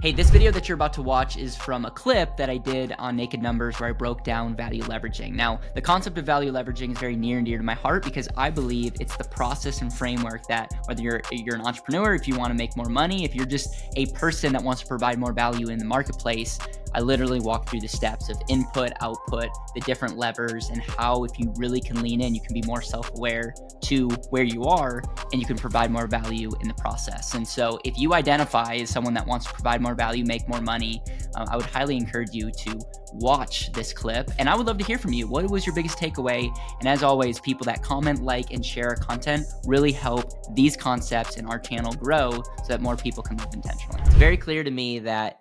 Hey, this video that you're about to watch is from a clip that I did on Naked Numbers where I broke down value leveraging. Now, the concept of value leveraging is very near and dear to my heart because I believe it's the process and framework that whether you're an entrepreneur, if you want to make more money, if you're just a person that wants to provide more value in the marketplace, I literally walk through the steps of input, output, the different levers, and how if you really can lean in, you can be more self-aware to where you are and you can provide more value in the process. And so if you identify as someone that wants to provide more value, make more money, I would highly encourage you to watch this clip. And I would love to hear from you. What was your biggest takeaway? And as always, people that comment, like, and share our content really help these concepts in our channel grow so that more people can live intentionally. It's very clear to me that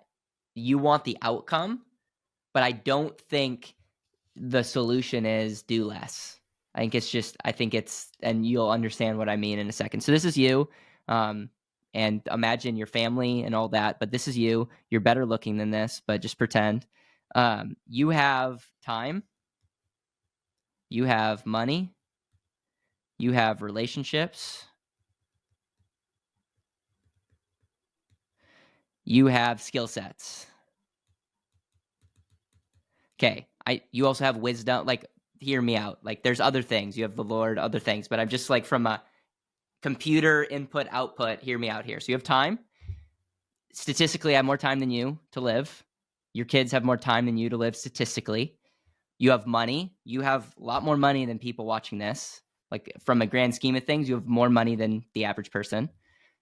you want the outcome, but I don't think the solution is do less. I think it's, and you'll understand what I mean in a second. So this is you, and imagine your family and all that, but this is you. You're better looking than this, but just pretend. You have time, you have money, you have relationships, you have skill sets. Okay, you also have wisdom. Like, hear me out. Like, there's other things. You have the Lord, other things, but I'm just like from a computer input output. Hear me out here. So you have time. Statistically, I have more time than you to live. Your kids have more time than you to live statistically. You have money. You have a lot more money than people watching this. Like, from a grand scheme of things, you have more money than the average person.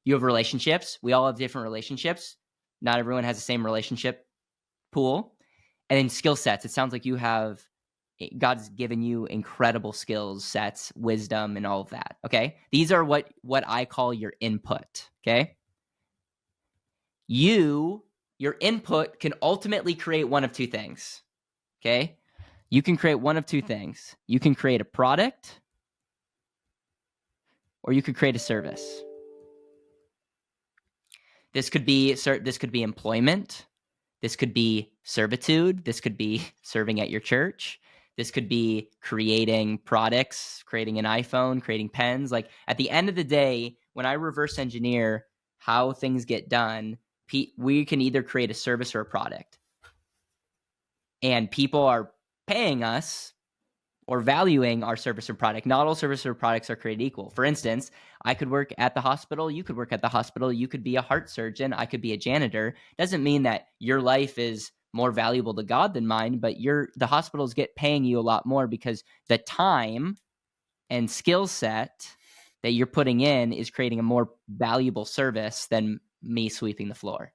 You have relationships. We all have different relationships. Not everyone has the same relationship pool. And then skill sets. It sounds like God's given you incredible skills sets, wisdom, and all of that. Okay. These are what I call your input. Okay. Your input can ultimately create one of two things. Okay. You can create one of two things. You can create a product or you could create a service. This could be employment. This could be servitude. This could be serving at your church. This could be creating products, creating an iPhone, creating pens. Like, at the end of the day, when I reverse engineer how things get done, we can either create a service or a product. And people are paying us or valuing our service or product. Not all services or products are created equal. For instance, I could work at the hospital. You could work at the hospital. You could be a heart surgeon. I could be a janitor. Doesn't mean that your life is more valuable to God than mine, but the hospitals get paying you a lot more because the time and skill set that you're putting in is creating a more valuable service than me sweeping the floor.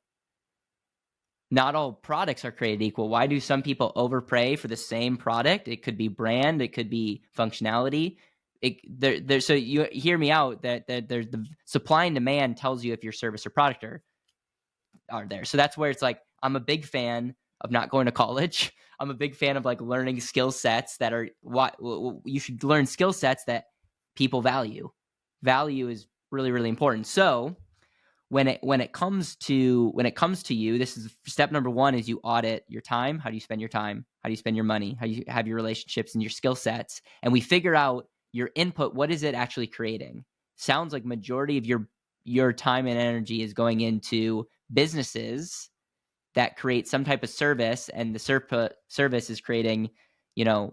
Not all products are created equal. Why do some people overpay for the same product? It could be brand, it could be functionality. So you hear me out that there's the supply and demand tells you if your service or product are there. So that's where it's like, I'm a big fan of not going to college. I'm a big fan of like learning skill sets that are what you should learn skill sets that people value. Value is really, really important. So when it comes to you, this is step number one: is you audit your time. How do you spend your time? How do you spend your money? How do you have your relationships and your skill sets? And we figure out your input. What is it actually creating? Sounds like majority of your time and energy is going into businesses that create some type of service, and the service is creating, a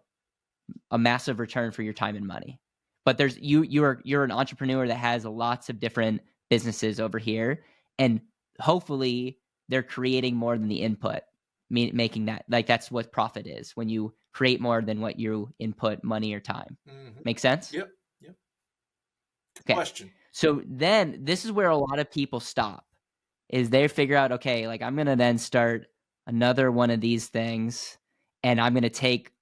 massive return for your time and money. But you're an entrepreneur that has lots of different businesses over here, and hopefully they're creating more than the input, making that, like, that's what profit is, when you create more than what you input, money or time. Mm-hmm. Make sense? Yep. Okay. Question. So then this is where a lot of people stop, is they figure out, okay, like, I'm going to then start another one of these things, and I'm going to take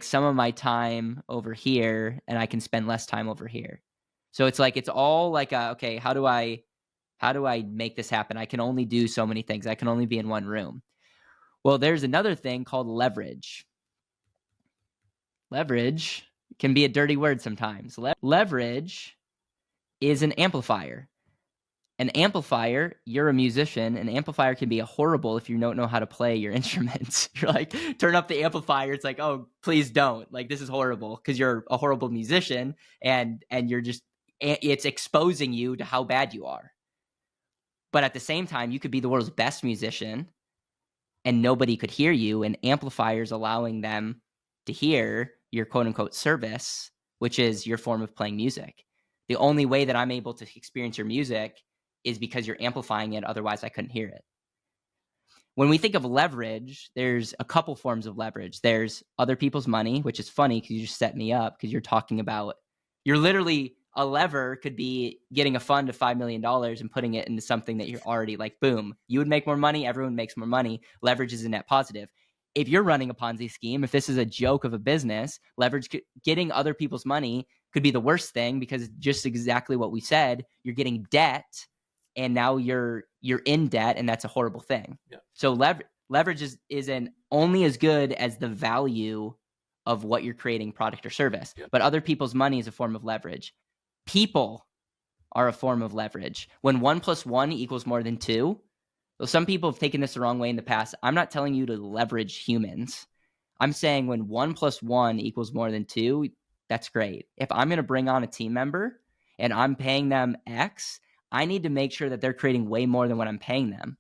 some of my time over here and I can spend less time over here. So it's like, it's all like, okay, how do I make this happen? I can only do so many things. I can only be in one room. Well, there's another thing called leverage. Leverage can be a dirty word sometimes. Leverage is an amplifier. An amplifier, you're a musician, an amplifier can be horrible if you don't know how to play your instruments. You're like, turn up the amplifier. It's like, oh, please don't. Like, this is horrible, because you're a horrible musician, and you're just, it's exposing you to how bad you are. But at the same time, you could be the world's best musician and nobody could hear you, and amplifiers allowing them to hear your quote unquote service, which is your form of playing music. The only way that I'm able to experience your music is because you're amplifying it. Otherwise, I couldn't hear it. When we think of leverage, there's a couple forms of leverage. There's other people's money, which is funny because you just set me up because you're talking about, you're literally, a lever could be getting a fund of $5 million and putting it into something that you're already like, boom, you would make more money. Everyone makes more money. Leverage is a net positive. If you're running a Ponzi scheme, if this is a joke of a business, leverage, getting other people's money could be the worst thing because just exactly what we said, you're getting debt and now you're in debt, and that's a horrible thing. Yeah. So leverage isn't only as good as the value of what you're creating, product or service, but other people's money is a form of leverage. People are a form of leverage. When 1 + 1 equals more than 2, well, some people have taken this the wrong way in the past. I'm not telling you to leverage humans. I'm saying when 1 + 1 equals more than 2, that's great. If I'm going to bring on a team member and I'm paying them X, I need to make sure that they're creating way more than what I'm paying them.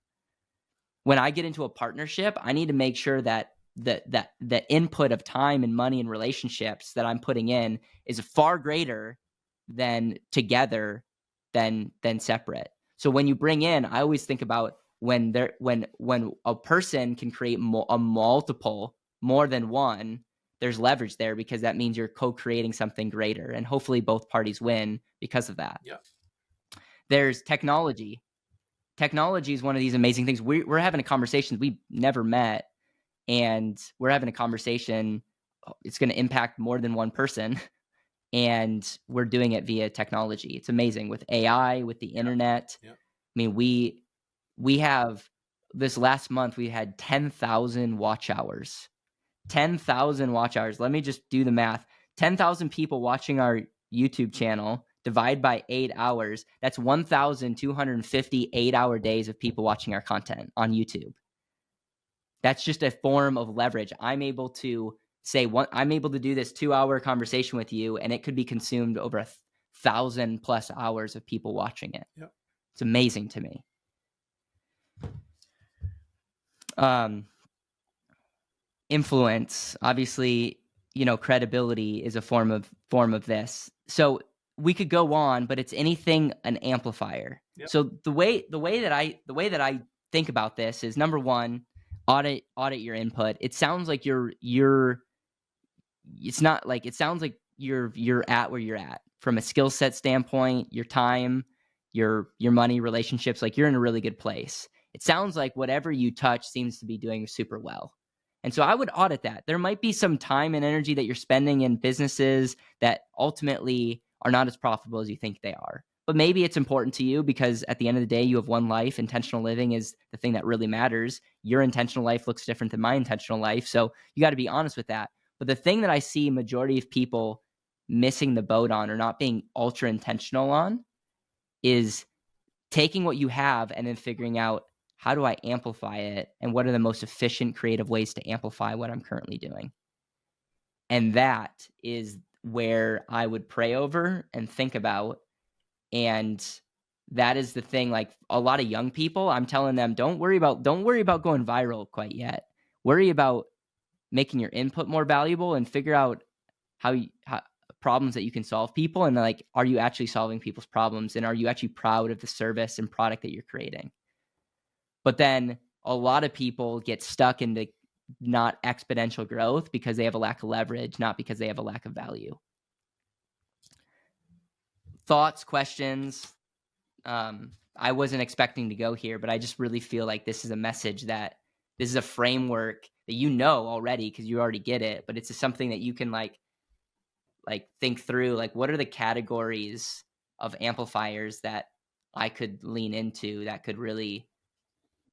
When I get into a partnership, I need to make sure that the input of time and money and relationships that I'm putting in is far greater than together than separate. So when you bring in, I always think about when a person can create a multiple more than one, there's leverage there because that means you're co-creating something greater, and hopefully both parties win because of that. Yeah. There's technology. Technology is one of these amazing things. We're having a conversation. We've never met, and we're having a conversation. It's going to impact more than one person, and we're doing it via technology. It's amazing with AI, with the internet. Yeah. I mean, we have, this last month, we had 10,000 watch hours. 10,000 watch hours. Let me just do the math. 10,000 people watching our YouTube channel, divide by 8 hours. That's 1,250 8-hour days of people watching our content on YouTube. That's just a form of leverage. I'm able to say, I'm able to do this 2-hour conversation with you, and it could be consumed over 1,000+ hours of people watching it. Yep. It's amazing to me. Influence, obviously, credibility is a form of this. So we could go on, but it's anything an amplifier. Yep. So the way that I think about this is, number one, audit your input. It sounds like it's not like, it sounds like you're at where you're at from a skill set standpoint, your time, your money, relationships, like you're in a really good place. It sounds like whatever you touch seems to be doing super well. And so I would audit that. There might be some time and energy that you're spending in businesses that ultimately are not as profitable as you think they are. But maybe it's important to you because at the end of the day, you have one life. Intentional living is the thing that really matters. Your intentional life looks different than my intentional life. So you got to be honest with that. But the thing that I see majority of people missing the boat on or not being ultra intentional on is taking what you have and then figuring out, how do I amplify it? And what are the most efficient, creative ways to amplify what I'm currently doing? And that is where I would pray over and think about. And that is the thing, like a lot of young people, I'm telling them, don't worry about going viral quite yet. Worry about making your input more valuable and figure out how problems that you can solve people. And like, are you actually solving people's problems? And are you actually proud of the service and product that you're creating? But then a lot of people get stuck in the not exponential growth because they have a lack of leverage, not because they have a lack of value. Thoughts, questions? I wasn't expecting to go here, but I just really feel like this is a message, that this is a framework that you know already because you already get it, but it's just something that you can like think through, like what are the categories of amplifiers that I could lean into that could really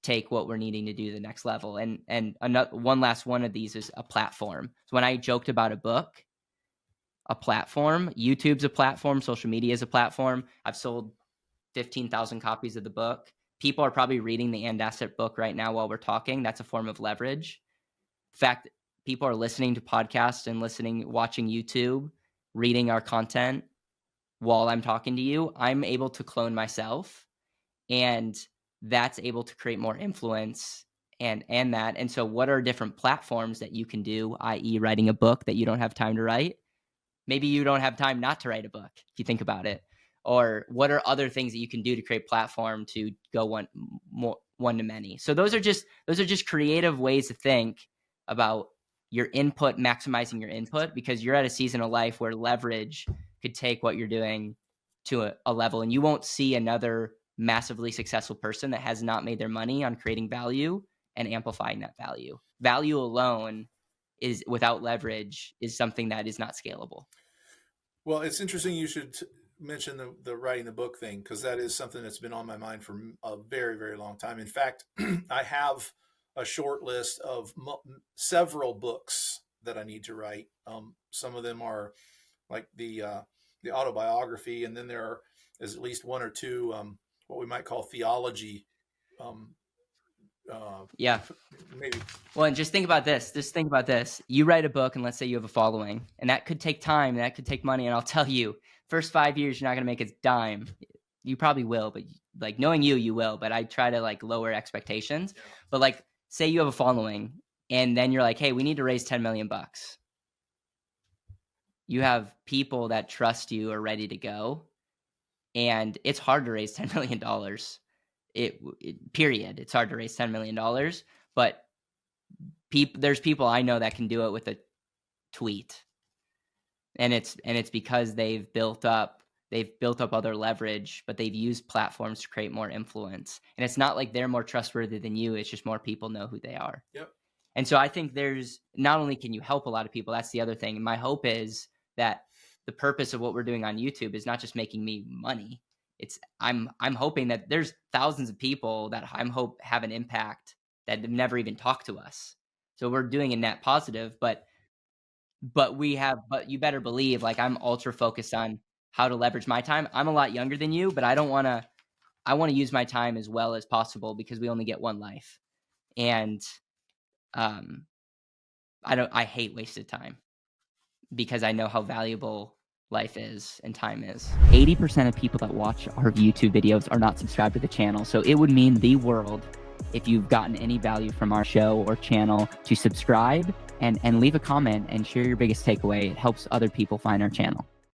take what we're needing to do to the next level. And another one last one of these is a platform. So when I joked about a book, a platform, YouTube's a platform, social media is a platform. I've sold 15,000 copies of the book. People are probably reading the And Asset book right now while we're talking. That's a form of leverage. In fact, people are listening to podcasts and watching YouTube, reading our content while I'm talking to you. I'm able to clone myself. And that's able to create more influence and so what are different platforms that you can do, i.e. writing a book that you don't have time to write? Maybe you don't have time not to write a book, if you think about it. Or what are other things that you can do to create platform to go one to many? So those are just creative ways to think about your input, maximizing your input, because you're at a season of life where leverage could take what you're doing to a level, and you won't see another massively successful person that has not made their money on creating value and amplifying that value. Value alone is without leverage is something that is not scalable. Well, it's interesting you should mention the writing the book thing, because that is something that's been on my mind for a very, very long time. In fact, I have a short list of several books that I need to write. Some of them are like the autobiography, and then there is at least one or two what we might call theology. Yeah. Maybe. Well, and just think about this. You write a book, and let's say you have a following, and that could take time, and that could take money. And I'll tell you, first 5 years, you're not going to make a dime. You probably will, but like knowing you will. But I try to like lower expectations. Yeah. But like, say you have a following, and then you're like, hey, we need to raise 10 million bucks. You have people that trust you are ready to go, and it's hard to raise $10 million. Period. It's hard to raise $10 million, but there's people I know that can do it with a tweet, and it's because they've built up other leverage, but they've used platforms to create more influence. And it's not like they're more trustworthy than you. It's just more people know who they are. Yep. And so I think there's not only can you help a lot of people, that's the other thing. And my hope is that the purpose of what we're doing on YouTube is not just making me money. I'm hoping that there's thousands of people that have an impact that have never even talked to us. So we're doing a net positive, but you better believe, like, I'm ultra focused on how to leverage my time. I'm a lot younger than you, but I want to use my time as well as possible, because we only get one life. And I hate wasted time, because I know how valuable life is and time is. 80% of people that watch our YouTube videos are not subscribed to the channel. So it would mean the world if you've gotten any value from our show or channel to subscribe and leave a comment and share your biggest takeaway. It helps other people find our channel.